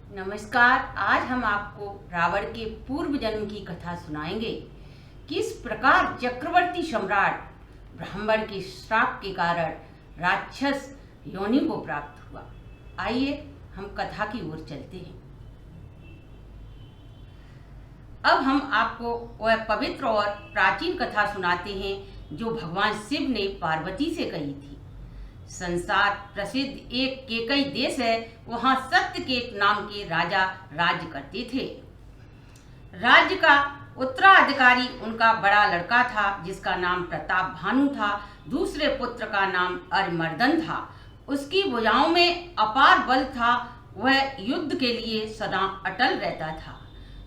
नमस्कार। आज हम आपको रावण के पूर्व जन्म की कथा सुनाएंगे। किस प्रकार चक्रवर्ती सम्राट ब्राह्मण के श्राप के कारण राक्षस योनि को प्राप्त हुआ। आइए हम कथा की ओर चलते हैं। अब हम आपको वह पवित्र और प्राचीन कथा सुनाते हैं जो भगवान शिव ने पार्वती से कही थी। संसार प्रसिद्ध एक केकई देश है, वहां सत्यकेत नाम के राजा राज्य करते थे। राज्य का उत्तराधिकारी उनका बड़ा लड़का था जिसका नाम प्रताप भानु था। दूसरे पुत्र का नाम अरिमर्दन था। उसकी भुजाओं में अपार बल था, वह युद्ध के लिए सदा अटल रहता था।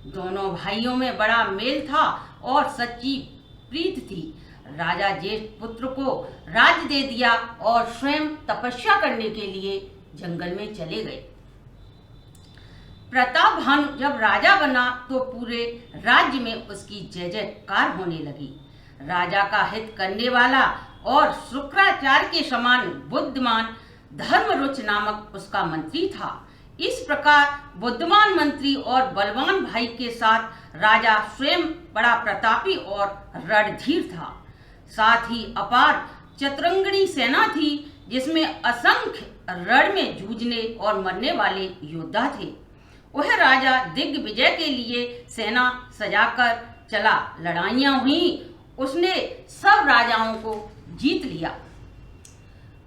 दोनों भाइयों में बड़ा मेल था और सच्ची प्रीत थी। राजा ज्येष्ठ पुत्र को राज्य दे दिया और स्वयं तपस्या करने के लिए जंगल में चले गए। प्रताप भानु जब राजा बना तो पूरे राज्य में उसकी जय जयकार होने लगी। राजा का हित करने वाला और शुक्राचार्य के समान बुद्धिमान धर्मरुच नामक उसका मंत्री था। इस प्रकार बुद्धिमान मंत्री और बलवान भाई के साथ राजा स्वयं बड़ा प्रतापी और रणधीर था। साथ ही अपार चतुरंगिणी सेना थी जिसमें असंख्य रण में जूझने और मरने वाले योद्धा थे। वह राजा दिग्विजय के लिए सेना सजाकर चला। लड़ाइयां हुई, उसने सब राजाओं को जीत लिया।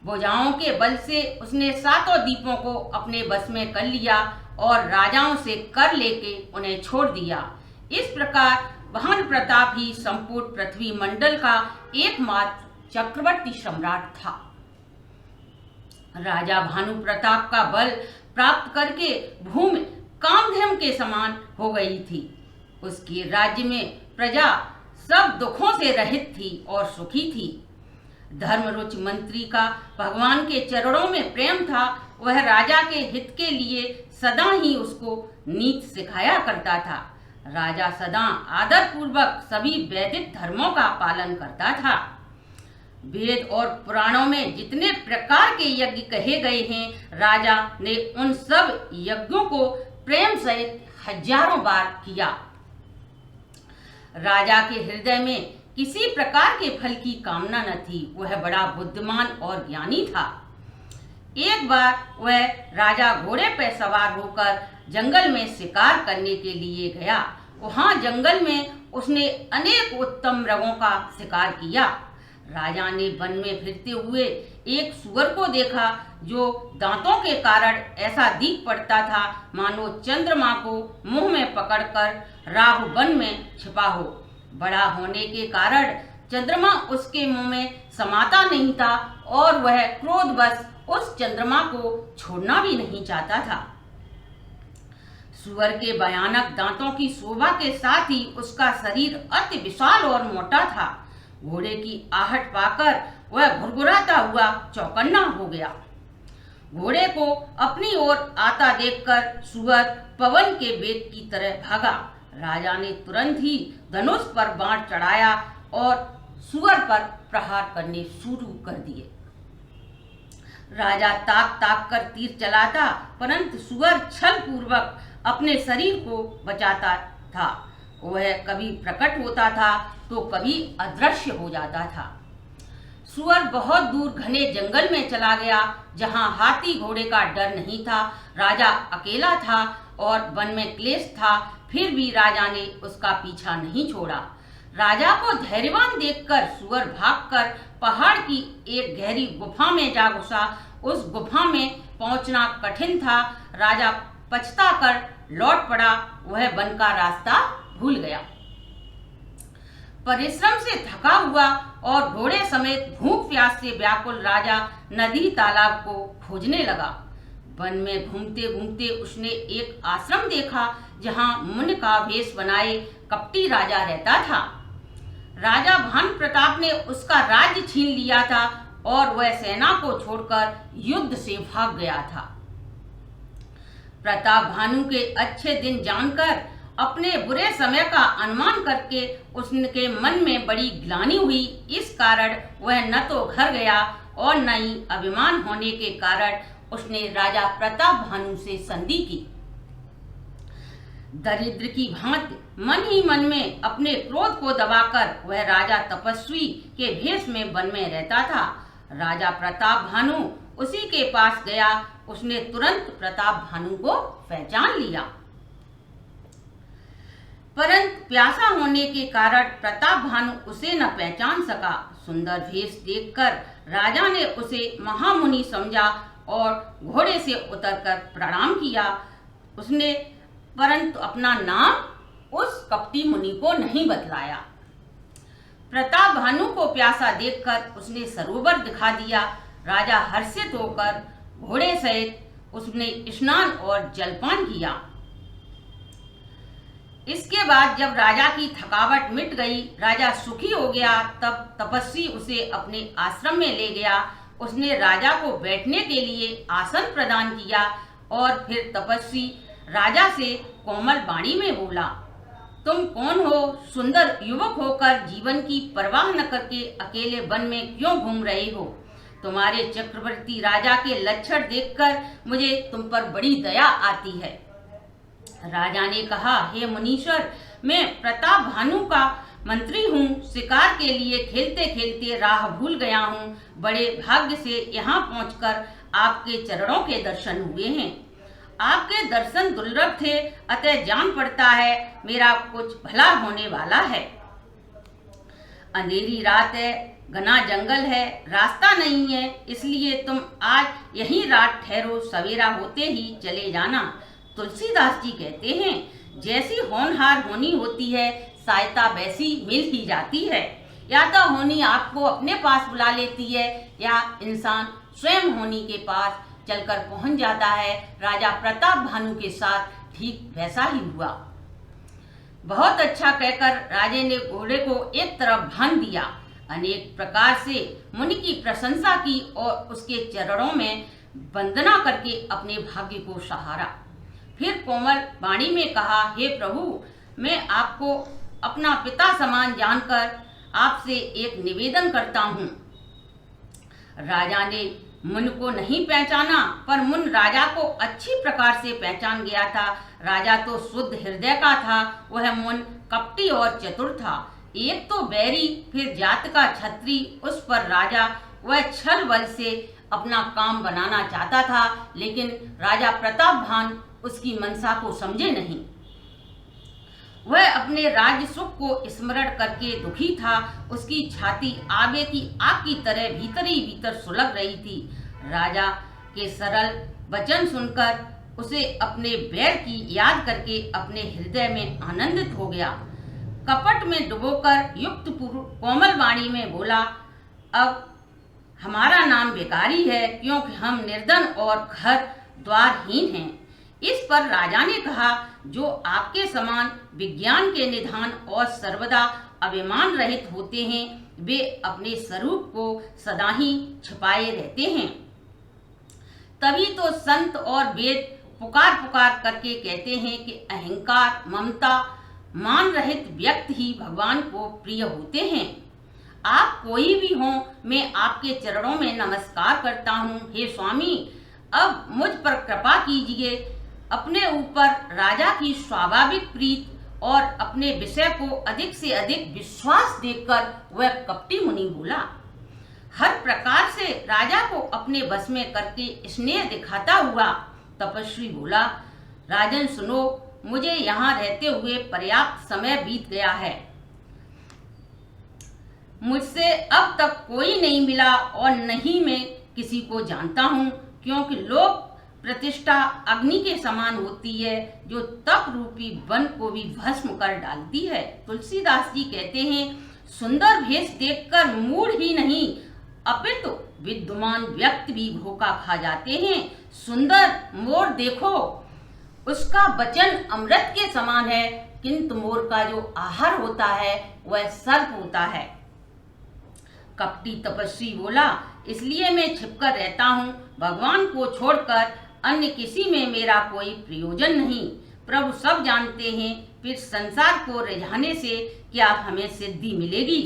भुजाओं के बल से उसने सातों द्वीपों को अपने बस में कर लिया और राजाओं से कर लेके उन्हें छोड़ दिया। इस प्रकार भानु प्रताप ही संपूर्ण पृथ्वी मंडल का एकमात्र चक्रवर्ती सम्राट था। राजा भानु प्रताप का बल प्राप्त करके भूमि कामधेनु के समान हो गई थी। उसके राज्य में प्रजा सब दुखों से रहित थी और सुखी थी। धर्मरुच मंत्री का भगवान के चरणों में प्रेम था। वह राजा के हित के लिए सदा ही उसको नीति सिखाया करता था। राजा सदा आदर पूर्वक सभी वैदिक धर्मों का पालन करता था। वेद और पुराणों में जितने प्रकार के यज्ञ कहे गए हैं, राजा ने उन सब यज्ञों को प्रेम सहित हजारों बार किया। राजा के हृदय में किसी प्रकार के फल की कामना न थी। वह बड़ा बुद्धिमान और ज्ञानी था। एक बार वह राजा घोड़े पर सवार होकर जंगल में शिकार करने के लिए गया। वहां जंगल में उसने अनेक उत्तम मृगों का शिकार किया। राजा ने वन में फिरते हुए एक सुअर को देखा जो दांतों के कारण ऐसा दिख पड़ता था मानो चंद्रमा को मुंह में पकड़कर राहु वन में छिपा हो। बड़ा होने के कारण चंद्रमा उसके मुंह में समाता नहीं था और वह क्रोधवश उस चंद्रमा को छोड़ना भी नहीं चाहता था। सुअर के भयानक दांतों की शोभा के साथ ही उसका शरीर अति विशाल और मोटा था। घोड़े की आहट पाकर वह घुरघुराता हुआ चौकन्ना हो गया। घोड़े को अपनी ओर आता देखकर सुअर पवन के वेग की तरह भागा। राजा ने तुरंत ही धनुष पर बाण चढ़ाया और सुअर पर प्रहार करने शुरू कर दिए। राजा ताक ताक कर तीर चलाता, परंतु सुअर छल पूर्वक अपने शरीर को बचाता था। वह कभी प्रकट होता था तो कभी अदृश्य हो जाता था। सुअर बहुत दूर घने जंगल में चला गया जहां हाथी घोड़े का डर नहीं था। राजा अकेला था और वन में क्लेश था, फिर भी राजा ने उसका पीछा नहीं छोड़ा। राजा को धैर्यवान देखकर सुअर भागकर पहाड़ की एक गहरी गुफा में जा घुसा। उस गुफा में पहुंचना कठिन था। राजा पछता कर लौट पड़ा। वह वन का रास्ता भूल गया। परिश्रम से थका हुआ और घोड़े समेत भूख प्यास से व्याकुल राजा नदी तालाब को खोजने लगा। वन में घूमते घूमते उसने एक आश्रम देखा जहां मुनि का वेश बनाए कपटी राजा रहता था। राजा भानु प्रताप ने उसका राज्य छीन लिया था और वह सेना को छोड़कर युद्ध से भाग गया था। प्रताप भानु के अच्छे दिन जानकर अपने बुरे समय का अनुमान करके उसके मन में बड़ी ग्लानि हुई। इस कारण वह न तो घर गया और न ही अभिमान होने के कारण उसने राजा प्रताप भानु से संधि की। दरिद्र की भांति मन ही मन में अपने क्रोध को दबाकर वह राजा तपस्वी के भेष में वन में रहता था। राजा प्रताप भानु उसी के पास गया। उसने तुरंत प्रताप भानु को पहचान लिया, परंतु प्यासा होने के कारण प्रताप भानु उसे न पहचान सका। सुंदर भेष देखकर राजा ने उसे महामुनि समझा और घोड़े से उतरकर प्रणाम किया। उसने परंतु अपना नाम उस कपटी मुनि को नहीं बतलाया। प्रताप भानु को प्यासा देखकर उसने सरोवर दिखा दिया। राजा हर्षित होकर घोड़े सहित उसने स्नान और जलपान किया। इसके बाद जब राजा की थकावट मिट गई, राजा सुखी हो गया, तब तपस्वी उसे अपने आश्रम में ले गया। उसने राजा को बैठने के लिए आसन प्रदान किया और फिर तपस्वी राजा से कोमल वाणी में बोला, तुम कौन हो? सुंदर युवक होकर जीवन की परवाह न करके अकेले वन में क्यों घूम रहे हो? तुम्हारे चक्रवर्ती राजा के लक्षण देखकर मुझे तुम पर बड़ी दया आती है। राजा ने कहा, हे मुनीश्वर, मैं प्रताप भानु का मंत्री हूँ। शिकार के लिए खेलते खेलते राह भूल गया हूँ। बड़े भाग्य से यहाँ पहुँचकर आपके चरणों के दर्शन हुए हैं। आपके दर्शन दुर्लभ थे, अतः जान पड़ता है मेरा कुछ भला होने वाला है। अंधेरी रात है, घना जंगल है, रास्ता नहीं है, इसलिए तुम आज यहीं रात ठहरो, सवेरा होते ही चले जाना। तुलसीदास जी कहते हैं, जैसी होनहार होनी होती है, सहायता वैसी मिल ही जाती है। या तो होनी आपको अपने पास बुला लेती है या इंसान स्वयं होनी के पास चलकर पहुंच जाता है। राजा प्रताप भानु के साथ ठीक वैसा ही हुआ। बहुत अच्छा कहकर राजे ने घोड़े को एक तरफ बांध दिया। अनेक प्रकार से मुनि की प्रशंसा की और उसके चरणों में वंदना करके अपने भाग्य को सहारा। फिर कोमल वाणी में कहा, हे प्रभु, मैं आपको अपना पिता समान जानकर आपसे एक निवेदन करता हूँ। राजा ने मुन को नहीं पहचाना, पर मुन राजा को अच्छी प्रकार से पहचान गया था। राजा तो शुद्ध हृदय का था, वह मुन कपटी और चतुर था। एक तो बैरी, फिर जात का छत्री। उस पर राजा वह छल बल से अपना काम बनाना चाहता था, लेकिन राजा प्रताप भान उसकी मनसा को समझे नहीं। वह अपने राज्य सुख को स्मरण करके दुखी था। उसकी छाती आबे की आग की तरह भीतर ही भीतर सुलग रही थी। राजा के सरल वचन सुनकर उसे अपने बैर की याद करके अपने हृदय में आनंदित हो गया। कपट में डुबोकर युक्त कोमल वाणी में बोला, अब हमारा नाम बेकारी है, क्योंकि हम निर्धन और घर द्वारहीन हैं। इस पर राजा ने कहा, जो आपके समान विज्ञान के निधान और सर्वदा अभिमान रहित होते हैं, वे अपने स्वरूप को सदा ही छिपाए रहते हैं। तभी तो संत और वेद पुकार पुकार करके कहते हैं कि अहंकार, ममता, मान रहित व्यक्ति ही भगवान को प्रिय होते हैं। आप कोई भी हो, मैं आपके चरणों में नमस्कार करता हूँ। हे स्वामी, अब मुझ पर कृपा कीजिए। अपने ऊपर राजा की स्वाभाविक प्रीत और अपने विषय को अधिक से अधिक विश्वास देखकर वह कपटी मुनि बोला। हर प्रकार से राजा को अपने वश में करके स्नेह दिखाता हुआ तपस्वी बोला, राजन सुनो, मुझे यहाँ रहते हुए पर्याप्त समय बीत गया है। मुझसे अब तक कोई नहीं मिला और नहीं मैं किसी को जानता हूँ, क्योंकि लोक प्रतिष्ठा अग्नि के समान होती है, जो तप रूपी वन को भी भस्म कर डालती है। तुलसीदास जी कहते हैं, सुंदर भेष देखकर मूढ़ ही नहीं अपितु विद्वान व्यक्ति भी भूखा खा जाते हैं। सुंदर मोर देखो, उसका वचन अमृत के समान है, किंतु मोर का जो आहार होता है वह सर्प होता है। कपटी तपस्वी बोला, इसलिए मैं छिपकर रहता हूँ। भगवान को छोड़कर अन्य किसी में मेरा कोई प्रयोजन नहीं। प्रभु सब जानते हैं, फिर संसार को रिझाने से क्या हमें सिद्धि मिलेगी।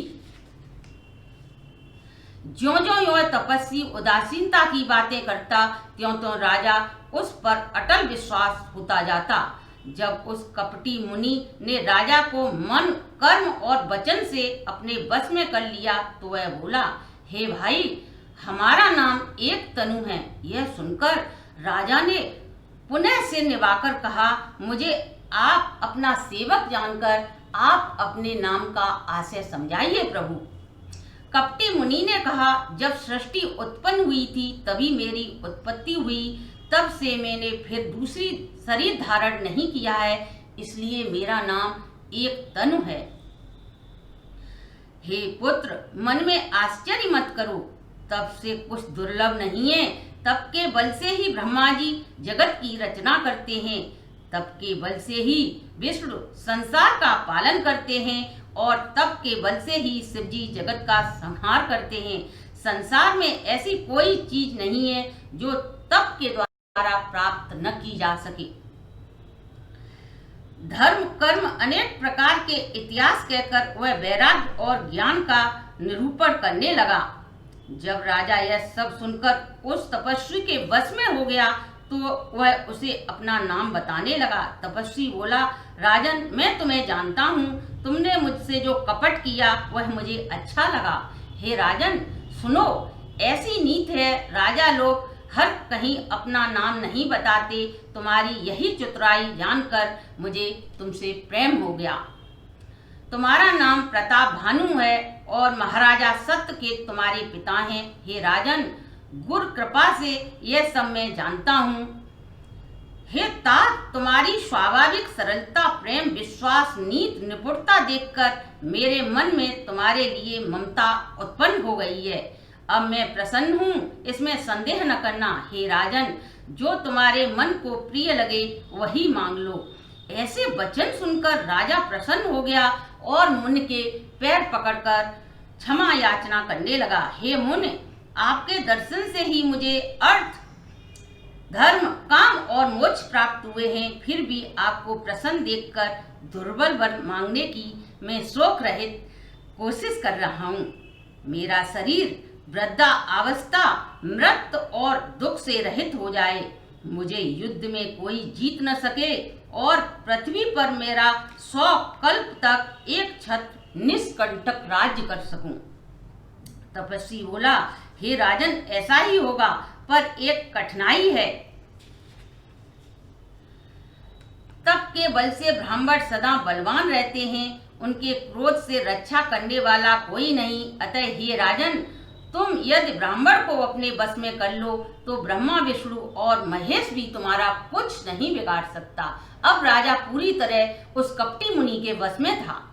ज्यों ज्यों यह तपस्वी उदासीनता की बातें करता, त्यों त्यों राजा उस पर अटल विश्वास होता जाता। जब उस कपटी मुनि ने राजा को मन, कर्म और वचन से अपने बस में कर लिया तो वह बोला, हे भाई, हमारा नाम एक तनु है। यह सुनकर राजा ने पुनः सिर निभाकर कहा, मुझे आप अपना सेवक जानकर आप अपने नाम का आशय समझाइए प्रभु। कपटी मुनि ने कहा, जब सृष्टि उत्पन्न हुई थी तभी मेरी उत्पत्ति हुई, तब से मैंने फिर दूसरी शरीर धारण नहीं किया है, इसलिए मेरा नाम एक तनु है। हे पुत्र, मन में आश्चर्य मत करो, तब से कुछ दुर्लभ नहीं है। तब के बल से ही ब्रह्मा जी जगत की रचना करते हैं, तब के बल से ही विष्णु संसार का पालन करते हैं और तब के बल से ही शिव जी जगत का संहार करते हैं। संसार में ऐसी कोई चीज नहीं है जो तप के द्वारा प्राप्त न की जा सके। धर्म कर्म अनेक प्रकार के इतिहास कहकर वह वैराग्य और ज्ञान का निरूपण करने लगा। जब राजा यह सब सुनकर उस तपस्वी के वश में हो गया तो वह उसे अपना नाम बताने लगा। तपस्वी बोला, राजन, मैं तुम्हें जानता हूँ, तुमने मुझसे जो कपट किया वह मुझे अच्छा लगा। हे राजन, सुनो, ऐसी नीति है, राजा लोग हर कहीं अपना नाम नहीं बताते। तुम्हारी यही चतुराई जानकर मुझे तुमसे प्रेम हो गया। तुम्हारा नाम प्रताप भानु है और महाराजा सत्यकेत तुम्हारे पिता हैं। हे राजन, गुरु कृपा से यह सब मैं जानता हूँ। हे तात, तुम्हारी स्वाभाविक सरलता, प्रेम, विश्वास, नीति, निपुणता देखकर मेरे मन में तुम्हारे लिए ममता उत्पन्न हो गई है। अब मैं प्रसन्न हूँ, इसमें संदेह न करना। हे राजन, जो तुम्हारे मन को प्रिय लगे वही मांग लो। ऐसे वचन सुनकर राजा प्रसन्न हो गया और मुनि के पैर पकड़कर क्षमा याचना करने लगा। हे मुनि, आपके दर्शन से ही मुझे अर्थ, धर्म, काम और मोक्ष प्राप्त हुए हैं, फिर भी आपको प्रसन्न देखकर दुर्बल वर मांगने की मैं शोक रहित कोशिश कर रहा हूँ। मेरा शरीर वृद्धावस्था, मृत्यु और दुख से रहित हो जाए, मुझे युद्ध में कोई जीत न सके और पृथ्वी पर मेरा 100 कल्प तक एक छत्र निष्कंटक राज्य कर सकूं। तपस्वी बोला, हे राजन, ऐसा ही होगा, पर एक कठिनाई है। तप के बल से ब्राह्मण सदा बलवान रहते हैं, उनके क्रोध से रक्षा करने वाला कोई नहीं। अतः हे राजन, तुम यदि ब्राह्मण को अपने बस में कर लो तो ब्रह्मा, विष्णु और महेश भी तुम्हारा कुछ नहीं बिगाड़ सकता। अब राजा पूरी तरह उस कपटी मुनि के वश में था।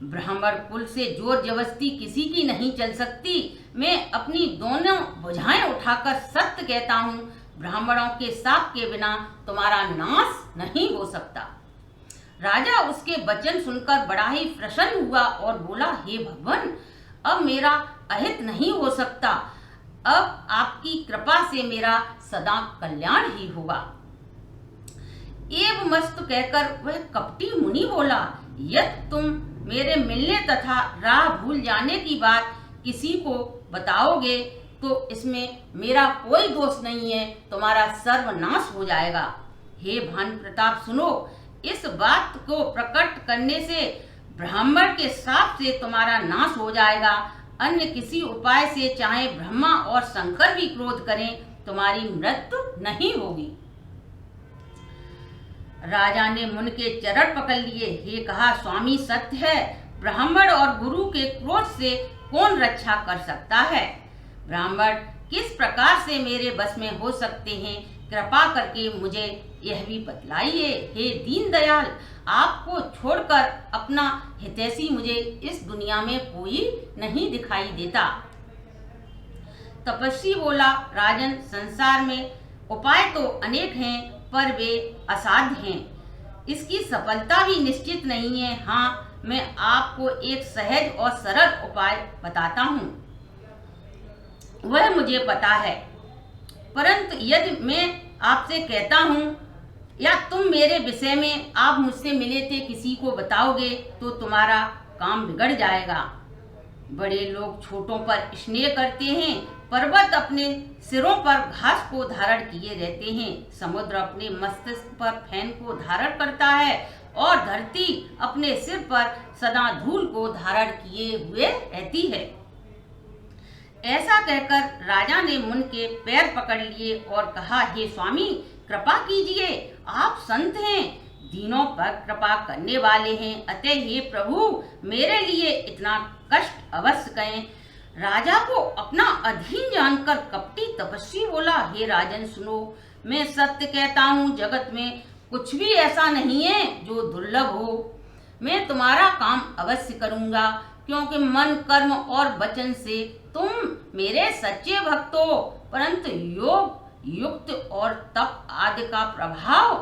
ब्राह्मण कुल से जोर जबरदस्ती किसी की नहीं चल सकती। मैं अपनी दोनों भुजाएं उठाकर सत्य कहता हूँ, ब्राह्मणों के शाप के बिना तुम्हारा नाश नहीं हो सकता। राजा उसके वचन सुनकर बड़ा ही प्रसन्न हुआ और बोला, हे भगवान, अब मेरा अहित नहीं हो सकता। अब आपकी कृपा से मेरा सदा कल्याण ही होगा। एवं मस्त कहकर वह कपटी मुनि बोला, यदि तुम मेरे मिलने तथा राह भूल जाने की बात किसी को बताओगे तो इसमें मेरा कोई दोष नहीं है, तुम्हारा सर्वनाश हो जाएगा। हे भानु प्रताप, सुनो, इस बात को प्रकट करने से ब्राह्मण के शाप से तुम्हारा नाश हो जाएगा। अन्य किसी उपाय से चाहे ब्रह्मा और शंकर भी क्रोध करें, तुम्हारी मृत्यु नहीं होगी। राजा ने मुनि के चरण पकड़ लिए। हे कहा, स्वामी सत्य है, ब्राह्मण और गुरु के क्रोध से कौन रक्षा कर सकता है? ब्राह्मण किस प्रकार से मेरे बस में हो सकते हैं, कृपा करके मुझे यह भी बतलाइए। हे दीन दयाल, आपको छोड़कर अपना हितैषी मुझे इस दुनिया में कोई नहीं दिखाई देता। तपस्वी बोला, राजन, संसार में उपाय तो अनेक हैं, पर वे असाध्य हैं। इसकी सफलता भी निश्चित नहीं है। हाँ, मैं आपको एक सहज और सरल उपाय बताता हूँ, वह मुझे पता है। परंतु यदि मैं आपसे कहता हूँ या तुम मेरे विषय में आप मुझसे मिले थे किसी को बताओगे तो तुम्हारा काम बिगड़ जाएगा। बड़े लोग छोटों पर स्नेह करते हैं, पर्वत अपने सिरों पर घास को धारण किए रहते हैं, समुद्र अपने मस्तिष्क पर फैन को धारण करता है और धरती अपने सिर पर सदा धूल को धारण किए हुए रहती है। ऐसा कहकर राजा ने मुनि के पैर पकड़ लिए और कहा, हे स्वामी, कृपा कीजिए, आप संत हैं, दीनों पर कृपा करने वाले हैं, अतः हे प्रभु, मेरे लिए इतना कष्ट अवश्य करें। राजा को अपना अधीन जानकर कपटी तपस्वी बोला, हे राजन सुनो, मैं सत्य कहता हूँ, जगत में कुछ भी ऐसा नहीं है जो दुर्लभ हो। मैं तुम्हारा काम अवश्य करूँगा, क्योंकि मन, कर्म और वचन से तुम मेरे सच्चे भक्त हो, परंतु योग, युक्त और तप आदि का प्रभाव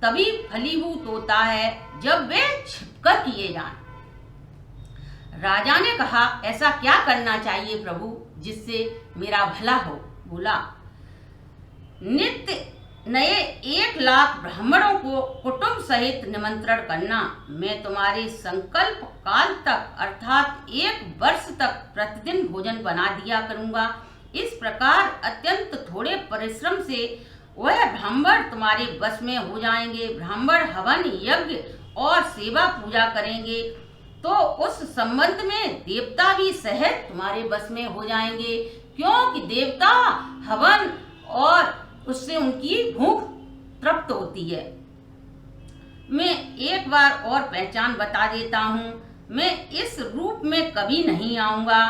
तभी फलीभूत होता है जब वे छिपकर किए जाएं। राजा ने कहा, ऐसा क्या करना चाहिए प्रभु, जिससे मेरा भला हो? बोला, नित्य नए 1,00,000 ब्राह्मणों को कुटुंब सहित निमंत्रण करना। मैं तुम्हारे संकल्प काल तक अर्थात 1 वर्ष तक प्रतिदिन भोजन बना दिया करूंगा। इस प्रकार अत्यंत थोड़े परिश्रम से वह ब्राह्मण तुम्हारे वश में हो जाएंगे। ब्राह्मण हवन, यज्ञ और सेवा पूजा करेंगे तो उस संबंध में देवता भी सहज तुम्हारे वश में हो जाएंगे, क्योंकि देवता हवन और उससे उनकी भूख तृप्त होती है। मैं एक बार और पहचान बता देता हूँ, मैं इस रूप में कभी नहीं आऊँगा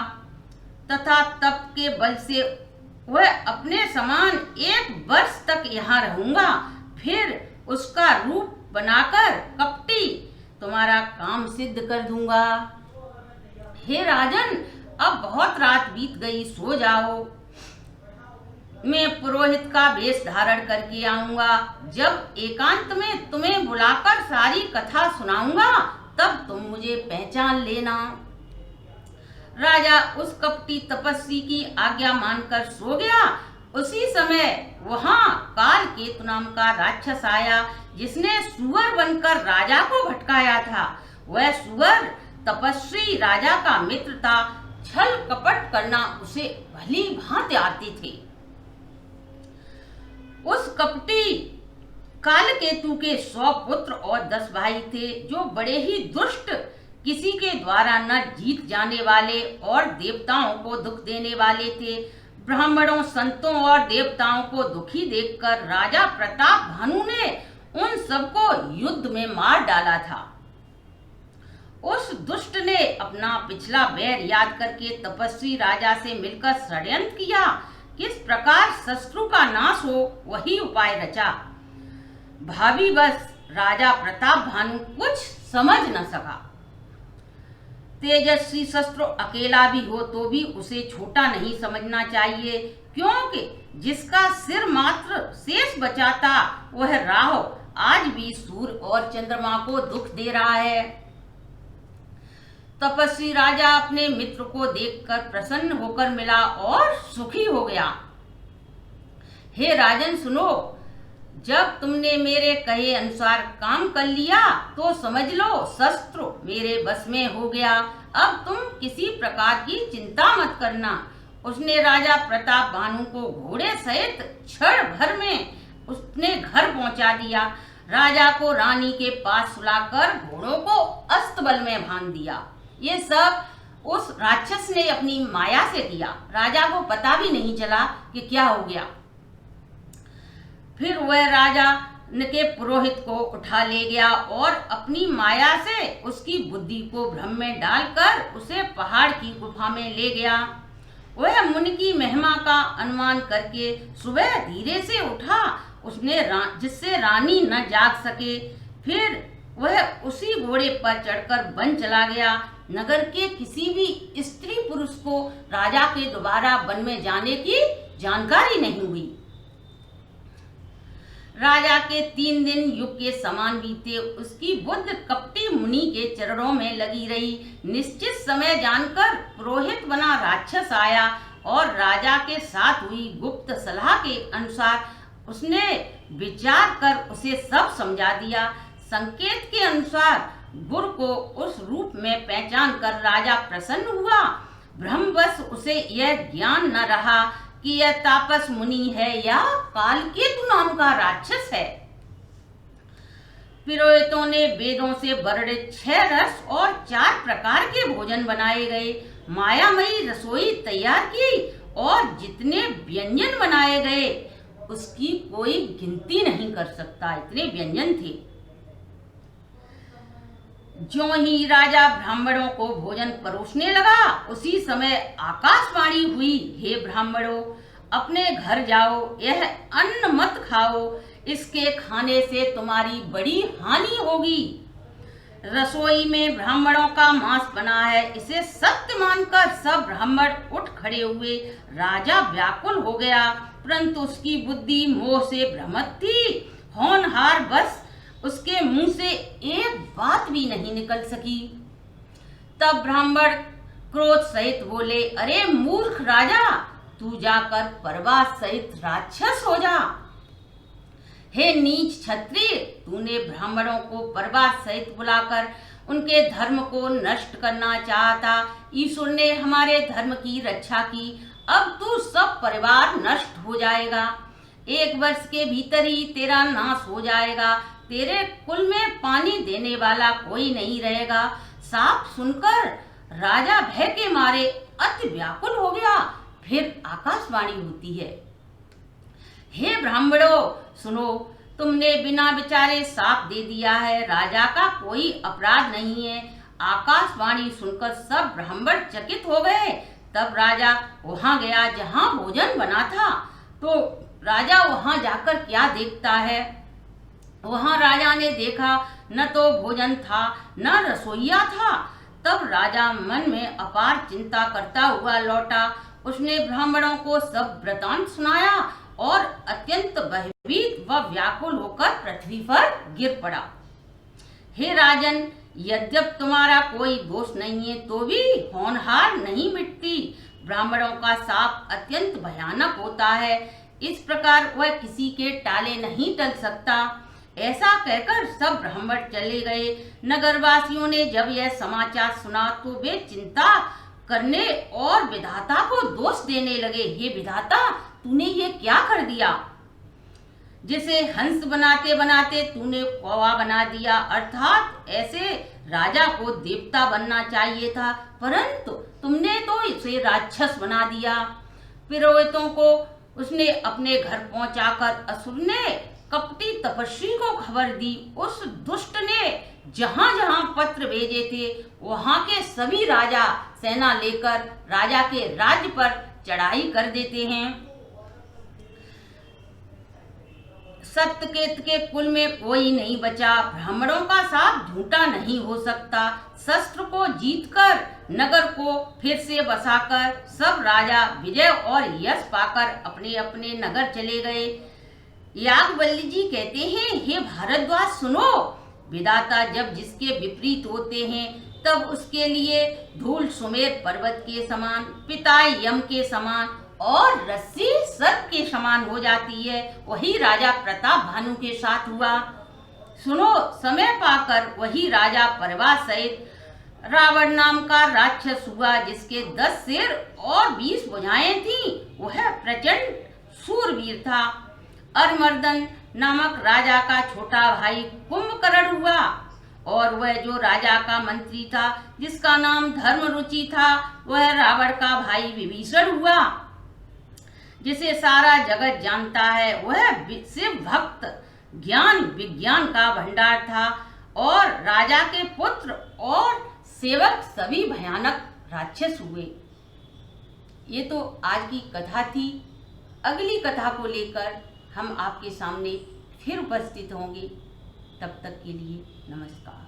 तथा तप के बल से वह अपने समान 1 वर्ष तक यहाँ रहूँगा, फिर उसका रूप बनाकर कपटी तुम्हारा काम सिद्ध कर दूंगा। हे राजन, अब बहुत रात बीत गई, सो जाओ। मैं पुरोहित का वेश धारण करके आऊंगा। जब एकांत में तुम्हें बुलाकर सारी कथा सुनाऊंगा, तब तुम मुझे पहचान लेना। राजा उस कपटी तपस्वी की आज्ञा मानकर सो गया। उसी समय वहां कालकेतु नाम का राक्षस आया, जिसने सुअर बनकर राजा को भटकाया था। वह सुअर तपस्वी राजा का मित्र था। छल कपट करना उसे भली भांति आती थी। उस कपटी कालकेतु के 100 पुत्र और 10 भाई थे, जो बड़े ही दुष्ट, किसी के द्वारा न जीत जाने वाले और देवताओं को दुख देने वाले थे। ब्राह्मणों, संतों और देवताओं को दुखी देखकर राजा प्रताप भानु ने उन सबको युद्ध में मार डाला था। उस दुष्ट ने अपना पिछला बैर याद करके तपस्वी राजा से मिलकर षड्यंत्र किया। किस प्रकार शत्रु का नाश हो, वही उपाय रचा। भावी बस राजा प्रताप भानु कुछ समझ न सका। तेजस्वी शस्त्र अकेला भी हो तो भी उसे छोटा नहीं समझना चाहिए, क्योंकि जिसका सिर मात्र शेष बचा था, वह राहु आज भी सूर्य और चंद्रमा को दुख दे रहा है। तपस्वी राजा अपने मित्र को देखकर प्रसन्न होकर मिला और सुखी हो गया। हे राजन सुनो, जब तुमने मेरे कहे अनुसार काम कर लिया तो समझ लो शस्त्र मेरे बस में हो गया। अब तुम किसी प्रकार की चिंता मत करना। उसने राजा प्रताप भानु को घोड़े सहित क्षण भर में उसने घर पहुंचा दिया। राजा को रानी के पास सुलाकर घोड़ों को अस्तबल में बांध दिया। ये सब उस राक्षस ने अपनी माया से किया। राजा को पता भी नहीं चला कि क्या हो गया। फिर वह राजा के पुरोहित को उठा ले गया और अपनी माया से उसकी बुद्धि को भ्रम में डालकर उसे पहाड़ की गुफा में ले गया। वह मुनि की महिमा का अनुमान करके सुबह धीरे से उठा, उसने जिससे रानी न जाग सके। फिर वह उसी घोड़े पर चढ़कर वन चला गया। नगर के किसी भी स्त्री पुरुष को राजा के दोबारा वन में जाने की जानकारी नहीं हुई। राजा के 3 दिन युग के समान बीते। उसकी बुद्धि कपटी मुनि के चरणों में लगी रही। निश्चित समय जानकर पुरोहित बना राक्षस आया और राजा के साथ हुई गुप्त सलाह के अनुसार उसने विचार कर उसे सब समझा दिया। संकेत के अनुसार गुरु को उस रूप में पहचान कर राजा प्रसन्न हुआ। भ्रमवश उसे यह ज्ञान न रहा कि यह तापस मुनि है या कालकेतु नाम का राक्षस है। पुरोहितों ने वेदों से वर्णित 6 रस और 4 प्रकार के भोजन बनाए गए, मायामयी रसोई तैयार की और जितने व्यंजन बनाए गए उसकी कोई गिनती नहीं कर सकता, इतने व्यंजन थे। ज्यों ही राजा ब्राह्मणों को भोजन परोसने लगा, उसी समय आकाशवाणी हुई, हे ब्राह्मणों, अपने घर जाओ, यह अन्न मत खाओ, इसके खाने से तुम्हारी बड़ी हानि होगी। रसोई में ब्राह्मणों का मांस बना है, इसे सत्य मानकर सब ब्राह्मण उठ खड़े हुए। राजा व्याकुल हो गया, परंतु उसकी बुद्धि मोह से भ्रमित थी। होनहार बस उसके मुंह से एक बात भी नहीं निकल सकी। तब ब्राह्मण क्रोध सहित बोले, अरे मूर्ख राजा, तू जाकर पर्वत सहित राक्षस हो जा। हे नीच क्षत्रिय, तूने ब्राह्मणों को पर्वत सहित बुलाकर उनके धर्म को नष्ट करना चाहा था। ईश्वर ने हमारे धर्म की रक्षा की, अब तू सब परिवार नष्ट हो जाएगा। 1 वर्ष के भीतर ही तेरा नाश हो जाएगा। तेरे कुल में पानी देने वाला कोई नहीं रहेगा। साफ सुनकर राजा भय के मारे अति व्याकुल हो गया। फिर आकाशवाणी होती है, हे ब्राह्मणों सुनो, तुमने बिना विचारे साफ दे दिया है, राजा का कोई अपराध नहीं है। आकाशवाणी सुनकर सब ब्राह्मण चकित हो गए। तब राजा वहां गया जहां भोजन बना था। तो राजा वहां जाकर क्या देखता है, वहां राजा ने देखा न तो भोजन था न रसोइया था। तब राजा मन में अपार चिंता करता हुआ लौटा। उसने ब्राह्मणों को सब वृतांत सुनाया और अत्यंत भयभीत व व्याकुल होकर पृथ्वी पर गिर पड़ा। हे राजन, यद्यप तुम्हारा कोई दोष नहीं है तो भी होनहार नहीं मिटती। ब्राह्मणों का शाप अत्यंत भयानक होता है, इस प्रकार वह किसी के टाले नहीं टल सकता। ऐसा कहकर सब ब्राह्मण चले गए। नगरवासियों ने जब यह समाचार सुना तो वे चिंता करने और विधाता को दोष देने लगे। हे विधाता, तूने ये क्या कर दिया? जिसे हंस बनाते बनाते तूने कौवा बना दिया, अर्थात ऐसे राजा को देवता बनना चाहिए था, परंतु तुमने तो इसे राक्षस बना दिया। पुरोहितों को उसने अपने घर पहुंचाकर असुर ने कपटी तपस्वी को खबर दी। उस दुष्ट ने जहां जहां पत्र भेजे थे वहां के सभी राजा सेना लेकर राजा के राज्य पर चढ़ाई कर देते हैं। सत्यकेत के कुल में कोई नहीं बचा। ब्राह्मणों का शाप झूठा नहीं हो सकता। शस्त्र को जीतकर नगर को फिर से बसाकर सब राजा विजय और यश पाकर अपने अपने नगर चले गए। याज्ञवल्क्य जी कहते हैं, हे भारद्वाज सुनो, विधाता जब जिसके विपरीत होते हैं तब उसके लिए धूल सुमेर पर्वत के समान, पिता यम के समान और रस्सी सर्प के समान हो जाती है। वही राजा प्रताप भानु के साथ हुआ। सुनो, समय पाकर वही राजा पर्वत सहित रावण नाम का राक्षस हुआ, जिसके 10 सिर और 20 भुजाएं थीं। वह प्रचंड शूरवीर था। अरमर्दन नामक राजा का छोटा भाई कुंभकर्ण हुआ, और वह जो राजा का मंत्री था जिसका नाम धर्मरुचि था, वह रावण का भाई विभीषण हुआ। जिसे सारा जगत जानता है, वह शिव भक्त ज्ञान विज्ञान का भंडार था, और राजा के पुत्र और सेवक सभी भयानक राक्षस हुए। ये तो आज की कथा थी। अगली कथा को लेकर हम आपके सामने फिर उपस्थित होंगे। तब तक के लिए नमस्कार।